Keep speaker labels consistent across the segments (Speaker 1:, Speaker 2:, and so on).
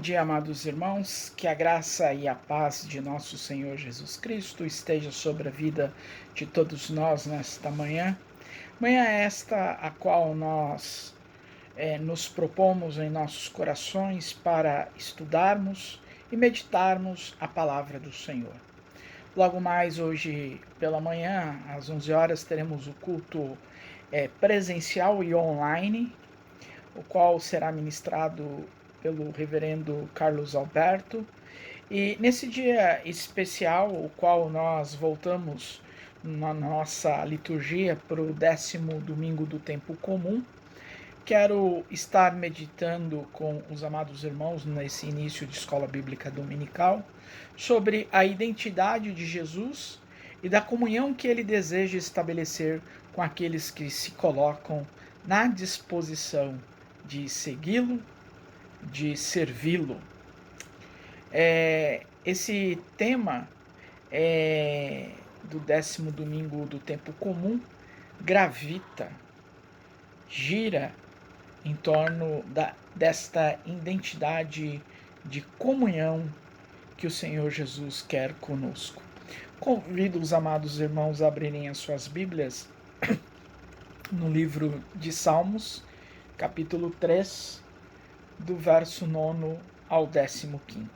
Speaker 1: dia, amados irmãos, que a graça e a paz de nosso Senhor Jesus Cristo esteja sobre a vida de todos nós nesta manhã. Manhã esta a qual nós nos propomos em nossos corações para estudarmos e meditarmos a palavra do Senhor. Logo mais hoje pela manhã, às 11 horas, teremos o culto presencial e online, o qual será ministrado pelo reverendo Carlos Alberto. E nesse dia especial, o qual nós voltamos na nossa liturgia para o 10º domingo do tempo comum, quero estar meditando com os amados irmãos nesse início de escola bíblica dominical sobre a identidade de Jesus e da comunhão que ele deseja estabelecer com aqueles que se colocam na disposição de segui-lo, de servi-lo. Esse tema do 10º domingo do tempo comum gravita, gira em torno desta identidade de comunhão que o Senhor Jesus quer conosco. Convido os amados irmãos a abrirem as suas Bíblias no livro de Salmos, capítulo 3, do verso 9 ao 15º.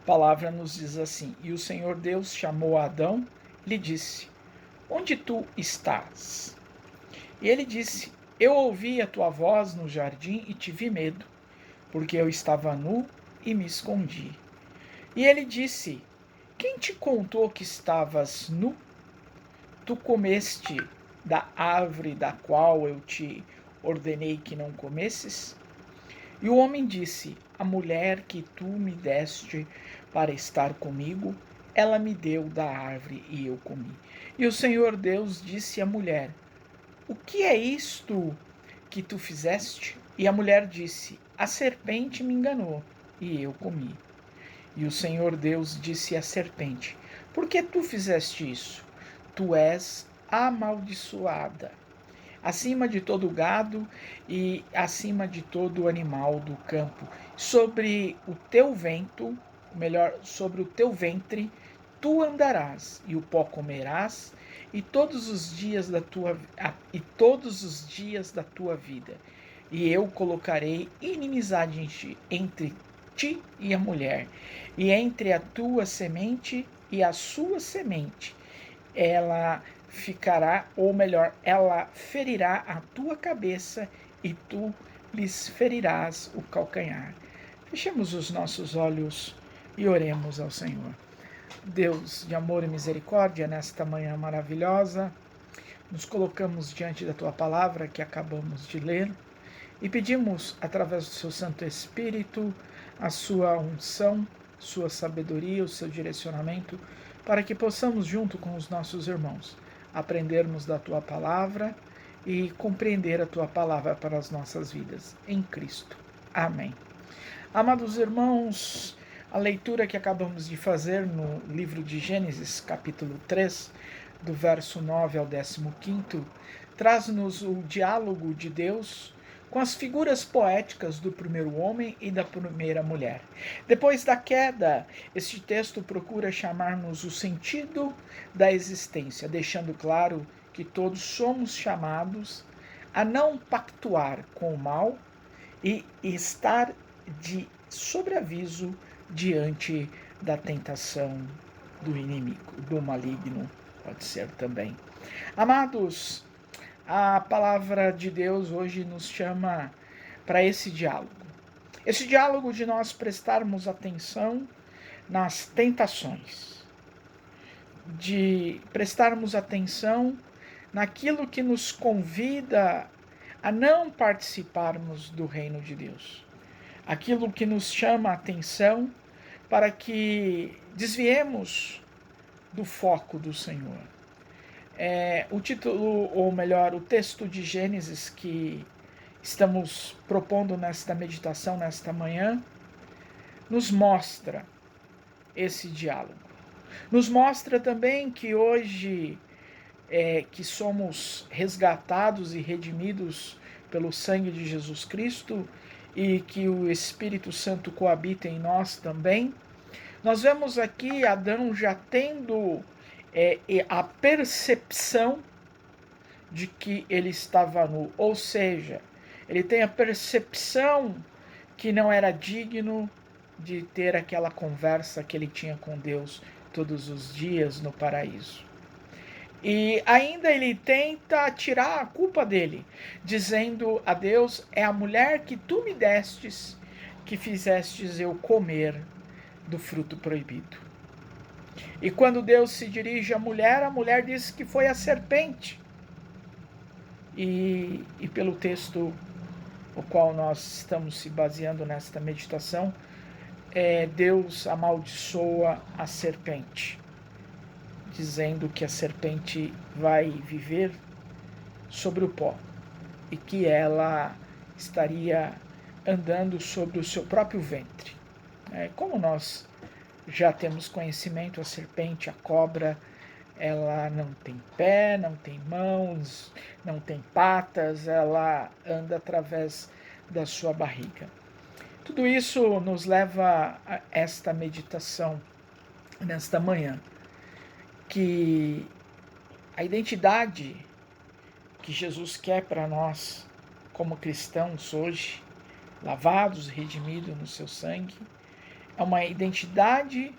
Speaker 1: A palavra nos diz assim: E o Senhor Deus chamou a Adão e lhe disse: Onde tu estás? E ele disse: Eu ouvi a tua voz no jardim e tive medo, porque eu estava nu e me escondi. E ele disse: Quem te contou que estavas nu? Tu comeste da árvore da qual eu te ordenei que não comesses? E o homem disse: A mulher que tu me deste para estar comigo, ela me deu da árvore e eu comi. E o Senhor Deus disse à mulher: O que é isto que tu fizeste? E a mulher disse: A serpente me enganou e eu comi. E o Senhor Deus disse à serpente: Por que tu fizeste isso? Tu és amaldiçoada acima de todo gado e acima de todo animal do campo. Sobre o teu sobre o teu ventre, tu andarás e o pó comerás, e todos os dias da tua vida. E eu colocarei inimizade entre ti e a mulher, e entre a tua semente e a sua semente. Ela ficará, ou melhor, ela ferirá a tua cabeça e tu lhes ferirás o calcanhar. Fechemos os nossos olhos e oremos ao Senhor. Deus de amor e misericórdia, nesta manhã maravilhosa, nos colocamos diante da tua palavra que acabamos de ler e pedimos, através do seu Santo Espírito, a sua unção, sua sabedoria, o seu direcionamento, para que possamos, junto com os nossos irmãos, aprendermos da tua palavra e compreender a tua palavra para as nossas vidas, em Cristo. Amém. Amados irmãos, a leitura que acabamos de fazer no livro de Gênesis, capítulo 3, do verso 9 ao 15º, traz-nos o diálogo de Deus com as figuras poéticas do primeiro homem e da primeira mulher. Depois da queda, este texto procura chamar-nos o sentido da existência, deixando claro que todos somos chamados a não pactuar com o mal e estar de sobreaviso diante da tentação do inimigo, do maligno, pode ser também. Amados, a palavra de Deus hoje nos chama para esse diálogo. Esse diálogo de nós prestarmos atenção nas tentações, de prestarmos atenção naquilo que nos convida a não participarmos do reino de Deus, aquilo que nos chama a atenção para que desviemos do foco do Senhor. O título, ou melhor, o texto de Gênesis que estamos propondo nesta meditação, nesta manhã, nos mostra esse diálogo. Nos mostra também que hoje, que somos resgatados e redimidos pelo sangue de Jesus Cristo, e que o Espírito Santo coabita em nós também, nós vemos aqui Adão já tendo a percepção de que ele estava nu, ou seja, ele tem a percepção que não era digno de ter aquela conversa que ele tinha com Deus todos os dias no paraíso. E ainda ele tenta tirar a culpa dele, dizendo a Deus: é a mulher que tu me destes que fizestes eu comer do fruto proibido. E quando Deus se dirige à mulher, a mulher diz que foi a serpente. E pelo texto o qual nós estamos se baseando nesta meditação, Deus amaldiçoa a serpente, dizendo que a serpente vai viver sobre o pó e que ela estaria andando sobre o seu próprio ventre. Como nós já temos conhecimento, a serpente, a cobra, ela não tem pé, não tem mãos, não tem patas, ela anda através da sua barriga. Tudo isso nos leva a esta meditação nesta manhã, que a identidade que Jesus quer para nós como cristãos hoje, lavados, redimidos no seu sangue, é uma identidade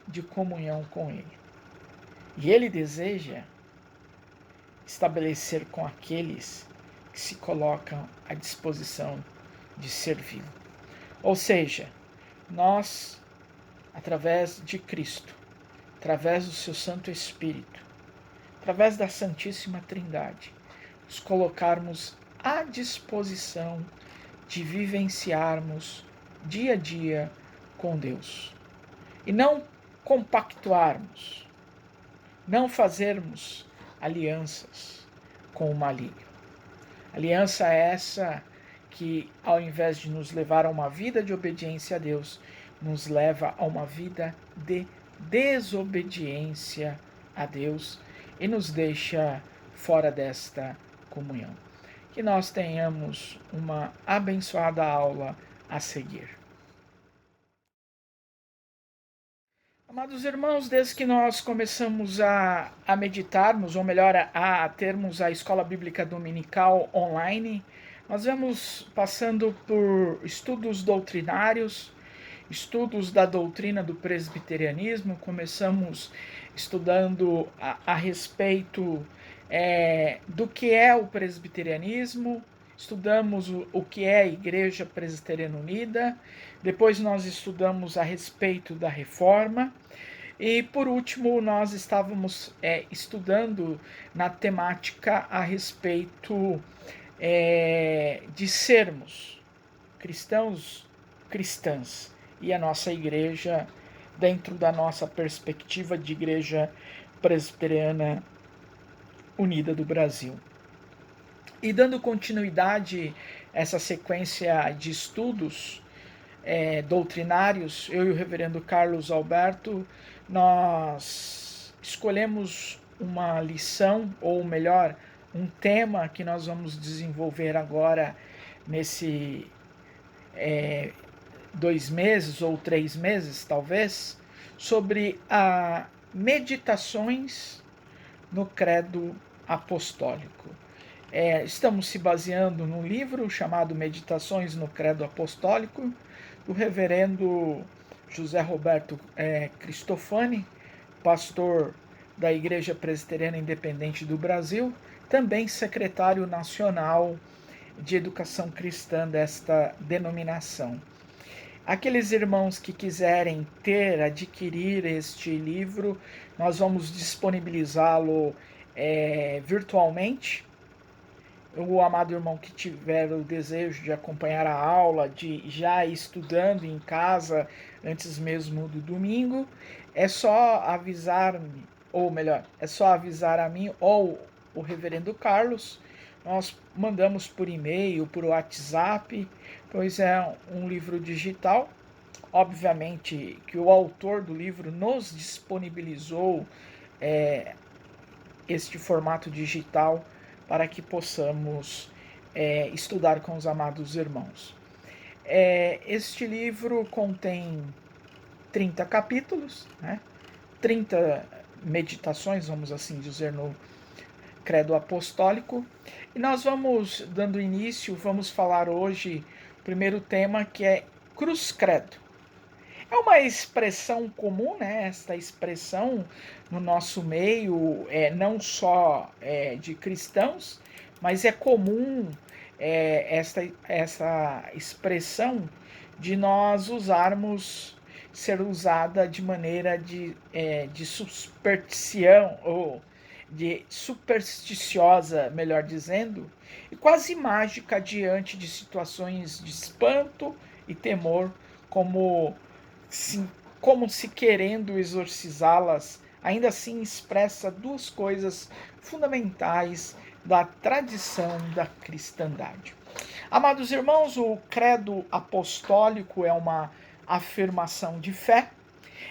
Speaker 1: de comunhão com Ele. E Ele deseja estabelecer com aqueles que se colocam à disposição de servi-lo. Ou seja, nós, através de Cristo, através do seu Santo Espírito, através da Santíssima Trindade, nos colocarmos à disposição de vivenciarmos dia a dia com Deus. E não compactuarmos, não fazermos alianças com o maligno. Aliança essa que, ao invés de nos levar a uma vida de obediência a Deus, nos leva a uma vida de desobediência a Deus e nos deixa fora desta comunhão. Que nós tenhamos uma abençoada aula a seguir. Amados irmãos, desde que nós começamos a meditarmos, ou melhor, a termos a Escola Bíblica Dominical online, nós vamos passando por estudos doutrinários, estudos da doutrina do presbiterianismo. Começamos estudando a respeito do que é o presbiterianismo, estudamos o que é a Igreja Presbiteriana Unida, depois nós estudamos a respeito da Reforma, e por último nós estávamos estudando na temática a respeito de sermos cristãos, cristãs, e a nossa igreja dentro da nossa perspectiva de Igreja Presbiteriana Unida do Brasil. E dando continuidade a essa sequência de estudos doutrinários, eu e o reverendo Carlos Alberto, nós escolhemos uma lição, ou melhor, um tema que nós vamos desenvolver agora nesse 2 meses ou 3 meses, talvez, sobre a meditações no credo apostólico. Estamos se baseando num livro chamado Meditações no Credo Apostólico, do reverendo José Roberto Cristofani, pastor da Igreja Presbiteriana Independente do Brasil, também secretário nacional de Educação Cristã desta denominação. Aqueles irmãos que quiserem adquirir este livro, nós vamos disponibilizá-lo virtualmente. O amado irmão que tiver o desejo de acompanhar a aula, de já estudando em casa antes mesmo do domingo, é só avisar-me, ou melhor, é só avisar a mim ou o reverendo Carlos. Nós mandamos por e-mail, por WhatsApp, pois é um livro digital. Obviamente que o autor do livro nos disponibilizou este formato digital para que possamos estudar com os amados irmãos. Este livro contém 30 capítulos, né? 30 meditações, vamos assim dizer, no Credo Apostólico. E nós vamos, dando início, vamos falar hoje o primeiro tema, que é Cruz Credo. É uma expressão comum, né? Esta expressão no nosso meio, não só de cristãos, mas é comum essa expressão de nós usarmos, ser usada de maneira de superstição, ou de supersticiosa, melhor dizendo, e quase mágica diante de situações de espanto e temor, como como se querendo exorcizá-las, ainda assim expressa duas coisas fundamentais da tradição da cristandade. Amados irmãos, o credo apostólico é uma afirmação de fé.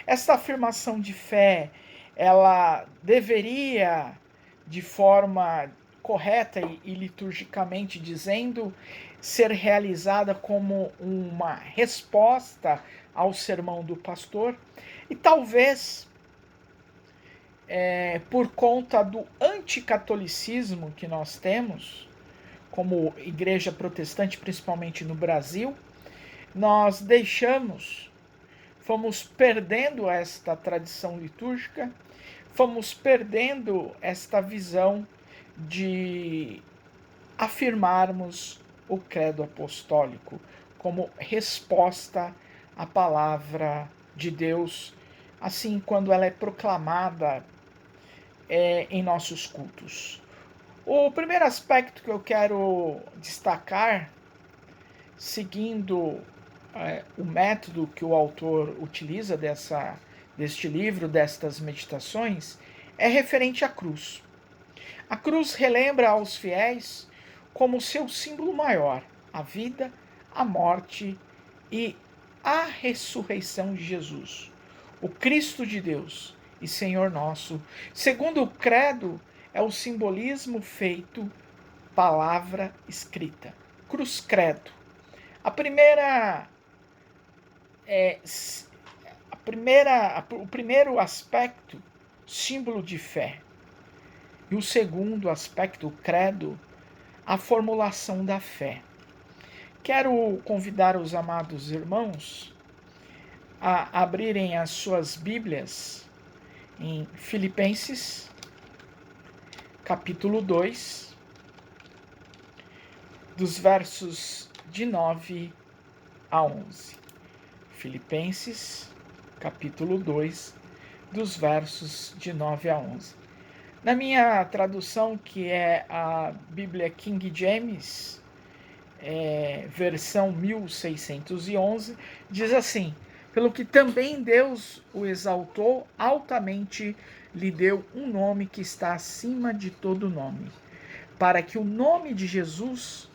Speaker 1: Esta afirmação de fé, ela deveria, de forma correta e liturgicamente dizendo, ser realizada como uma resposta ao sermão do pastor, e talvez por conta do anticatolicismo que nós temos, como igreja protestante, principalmente no Brasil, nós fomos perdendo esta tradição litúrgica, fomos perdendo esta visão de afirmarmos o credo apostólico como resposta à palavra de Deus, assim quando ela é proclamada em nossos cultos. O primeiro aspecto que eu quero destacar, seguindo o método que o autor utiliza deste livro, destas meditações, é referente à cruz. A cruz relembra aos fiéis como seu símbolo maior a vida, a morte e a ressurreição de Jesus, o Cristo de Deus e Senhor nosso. Segundo o credo, é o simbolismo feito palavra escrita. Cruz credo. O primeiro aspecto, símbolo de fé. E o segundo aspecto, o credo, a formulação da fé. Quero convidar os amados irmãos a abrirem as suas Bíblias em Filipenses, capítulo 2, dos versos de 9 a 11. Filipenses, capítulo 2, dos versos de 9 a 11. Na minha tradução, que é a Bíblia King James, versão 1611, diz assim: pelo que também Deus o exaltou altamente, lhe deu um nome que está acima de todo nome, para que o nome de Jesus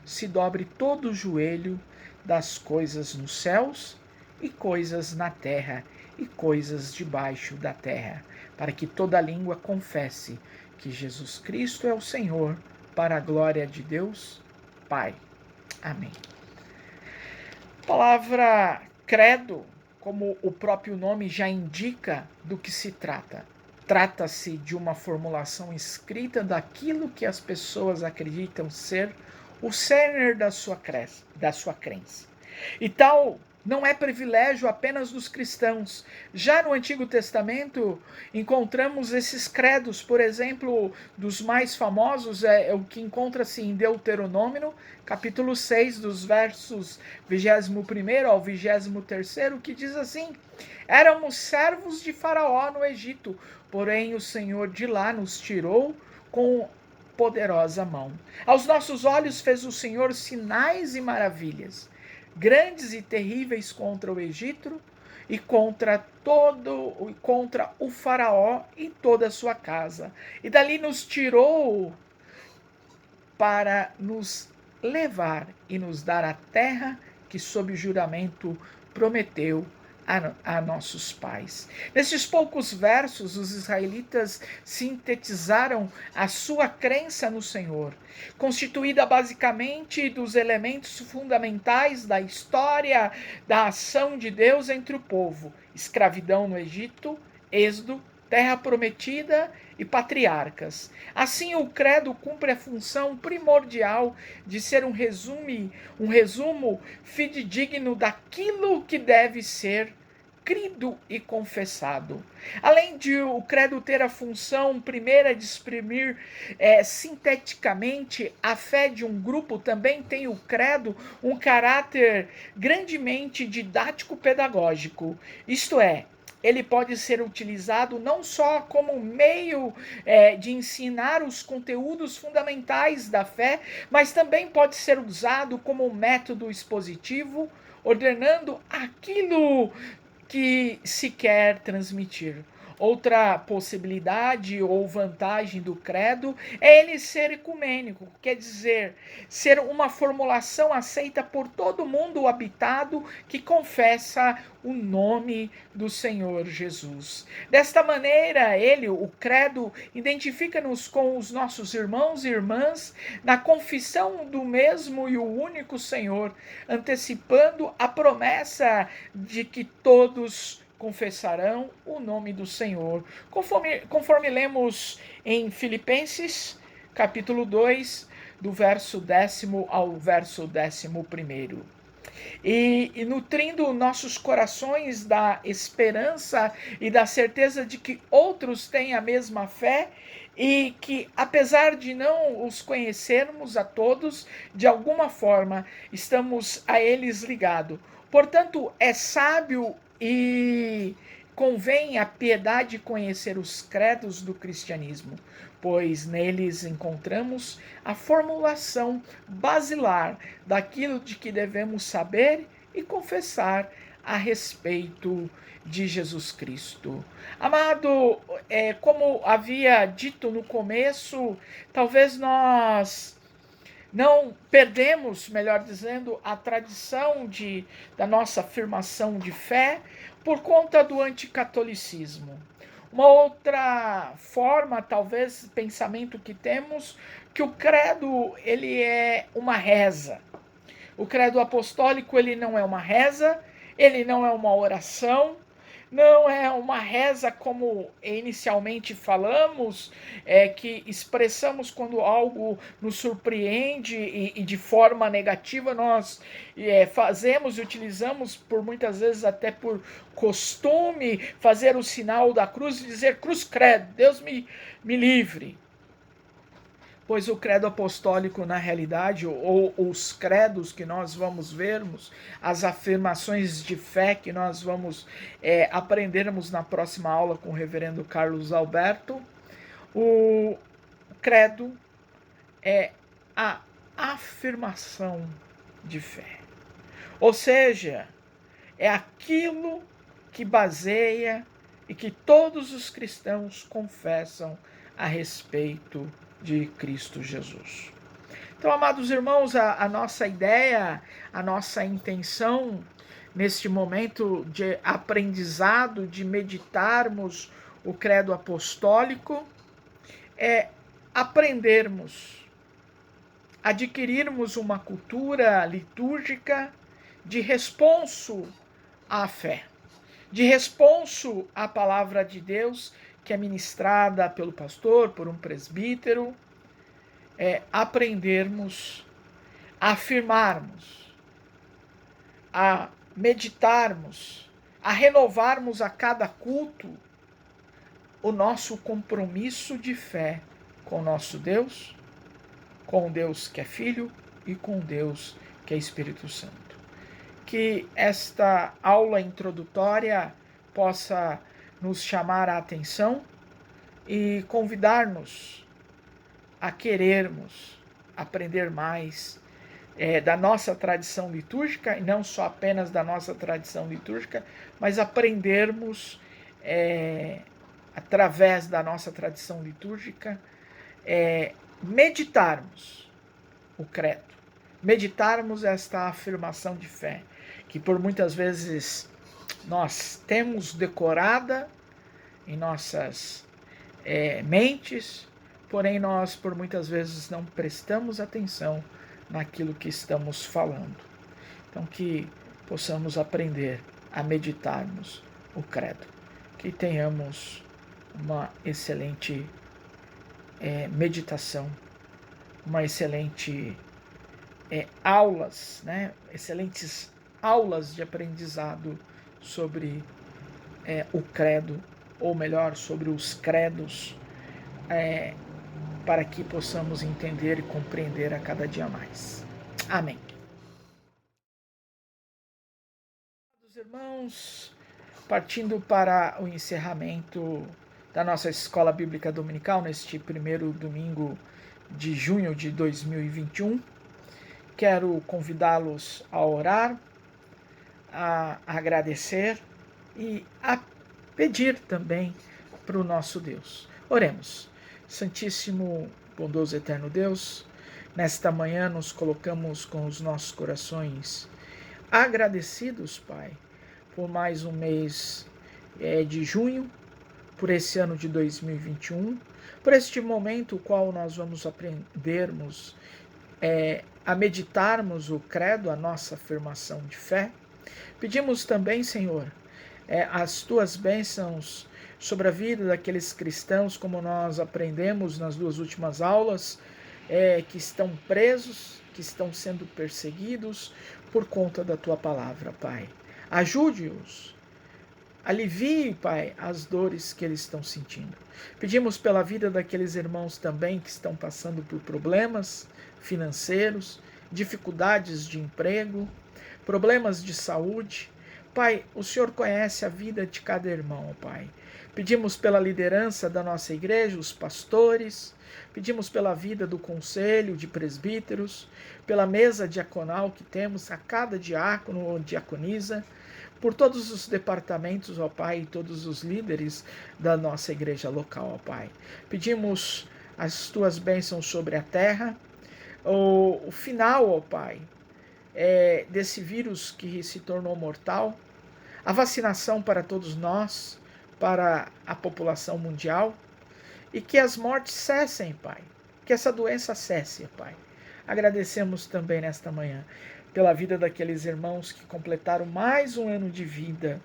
Speaker 1: se dobre todo o joelho das coisas nos céus e coisas na terra e coisas debaixo da terra, para que toda língua confesse que Jesus Cristo é o Senhor, para a glória de Deus Pai. Amém. A palavra credo, como o próprio nome já indica do que se trata. Trata-se de uma formulação escrita daquilo que as pessoas acreditam ser o cerne da sua crença. E tal não é privilégio apenas dos cristãos. Já no Antigo Testamento encontramos esses credos, por exemplo, dos mais famosos é o que encontra-se em Deuteronômio, capítulo 6, dos versos 21º ao 23º, que diz assim: éramos servos de Faraó no Egito, porém o Senhor de lá nos tirou com poderosa mão. Aos nossos olhos fez o Senhor sinais e maravilhas, grandes e terríveis contra o Egito e contra o Faraó e toda a sua casa. E dali nos tirou para nos levar e nos dar a terra que sob juramento prometeu a nossos pais. Nesses poucos versos, os israelitas sintetizaram a sua crença no Senhor, constituída basicamente dos elementos fundamentais da história da ação de Deus entre o povo: escravidão no Egito, êxodo, terra prometida e patriarcas. Assim, o credo cumpre a função primordial de ser um resumo fidedigno daquilo que deve ser crido e confessado. Além de o credo ter a função primeira de exprimir sinteticamente a fé de um grupo, também tem o credo um caráter grandemente didático-pedagógico. Isto é, ele pode ser utilizado não só como meio de ensinar os conteúdos fundamentais da fé, mas também pode ser usado como um método expositivo, ordenando aquilo que se quer transmitir. Outra possibilidade ou vantagem do credo é ele ser ecumênico, quer dizer, ser uma formulação aceita por todo mundo habitado que confessa o nome do Senhor Jesus. Desta maneira, o credo, identifica-nos com os nossos irmãos e irmãs na confissão do mesmo e o único Senhor, antecipando a promessa de que todos confessarão o nome do Senhor, conforme lemos em Filipenses, capítulo 2, do verso 10º ao verso 11º. E nutrindo nossos corações da esperança e da certeza de que outros têm a mesma fé e que, apesar de não os conhecermos a todos, de alguma forma estamos a eles ligados. Portanto, é sábio e convém a piedade conhecer os credos do cristianismo, pois neles encontramos a formulação basilar daquilo de que devemos saber e confessar a respeito de Jesus Cristo. Amado, como havia dito no começo, talvez nós não perdemos, melhor dizendo, a tradição da nossa afirmação de fé por conta do anticatolicismo. Uma outra forma, talvez, pensamento que temos, que o credo ele é uma reza. O credo apostólico ele não é uma reza, ele não é uma oração, não é uma reza como inicialmente falamos, que expressamos quando algo nos surpreende e de forma negativa nós fazemos e utilizamos por muitas vezes até por costume fazer o sinal da cruz e dizer cruz credo, Deus me livre. Pois o credo apostólico, na realidade, ou os credos que nós vamos vermos, as afirmações de fé que nós vamos aprendermos na próxima aula com o reverendo Carlos Alberto, o credo é a afirmação de fé. Ou seja, é aquilo que baseia e que todos os cristãos confessam a respeito de Cristo Jesus. Então, amados irmãos, a nossa ideia, a nossa intenção neste momento de aprendizado, de meditarmos o credo apostólico, é aprendermos, adquirirmos uma cultura litúrgica de responso à fé, de responso à palavra de Deus, que é ministrada pelo pastor, por um presbítero, aprendermos, a afirmarmos, a meditarmos, a renovarmos a cada culto o nosso compromisso de fé com o nosso Deus, com o Deus que é Filho e com o Deus que é Espírito Santo. Que esta aula introdutória possa nos chamar a atenção e convidar-nos a querermos aprender mais da nossa tradição litúrgica, e não só apenas da nossa tradição litúrgica, mas aprendermos através da nossa tradição litúrgica, meditarmos o credo, meditarmos esta afirmação de fé, que por muitas vezes nós temos decorada em nossas mentes, porém nós por muitas vezes não prestamos atenção naquilo que estamos falando. Então que possamos aprender a meditarmos o credo, que tenhamos uma excelente meditação, uma excelente excelentes aulas de aprendizado sobre o credo, ou melhor, sobre os credos, para que possamos entender e compreender a cada dia mais. Amém. Meus irmãos, partindo para o encerramento da nossa Escola Bíblica Dominical, neste primeiro domingo de junho de 2021, quero convidá-los a orar, a agradecer e a pedir também para o nosso Deus. Oremos. Santíssimo, bondoso, eterno Deus, nesta manhã nos colocamos com os nossos corações agradecidos, Pai, por mais um mês de junho, por esse ano de 2021, por este momento o qual nós vamos aprendermos a meditarmos o credo, a nossa afirmação de fé. Pedimos também, Senhor, as tuas bênçãos sobre a vida daqueles cristãos, como nós aprendemos nas duas últimas aulas, que estão presos, que estão sendo perseguidos por conta da tua palavra, Pai. Ajude-os, alivie, Pai, as dores que eles estão sentindo. Pedimos pela vida daqueles irmãos também que estão passando por problemas financeiros, dificuldades de emprego, problemas de saúde. Pai, o Senhor conhece a vida de cada irmão, Pai. Pedimos pela liderança da nossa igreja, os pastores, pedimos pela vida do conselho de presbíteros, pela mesa diaconal que temos, a cada diácono ou diaconisa, por todos os departamentos, ó Pai, e todos os líderes da nossa igreja local, ó Pai. Pedimos as tuas bênçãos sobre a terra, o final, ó Pai, desse vírus que se tornou mortal, a vacinação para todos nós, para a população mundial, e que as mortes cessem, Pai, que essa doença cesse, Pai. Agradecemos também nesta manhã pela vida daqueles irmãos que completaram mais um ano de vida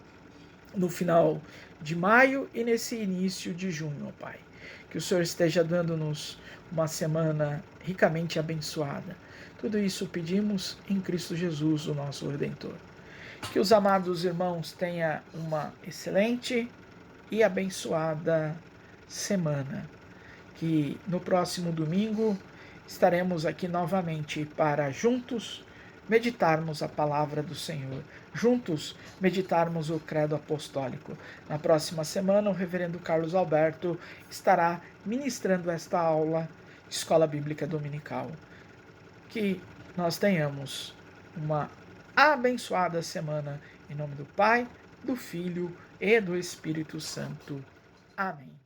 Speaker 1: no final de maio e nesse início de junho, ó Pai. Que o Senhor esteja dando-nos uma semana ricamente abençoada. Tudo isso pedimos em Cristo Jesus, o nosso Redentor. Que os amados irmãos tenham uma excelente e abençoada semana. Que no próximo domingo estaremos aqui novamente para juntos meditarmos a palavra do Senhor, juntos meditarmos o credo apostólico. Na próxima semana, o reverendo Carlos Alberto estará ministrando esta aula de Escola Bíblica Dominical. Que nós tenhamos uma abençoada semana, em nome do Pai, do Filho e do Espírito Santo. Amém.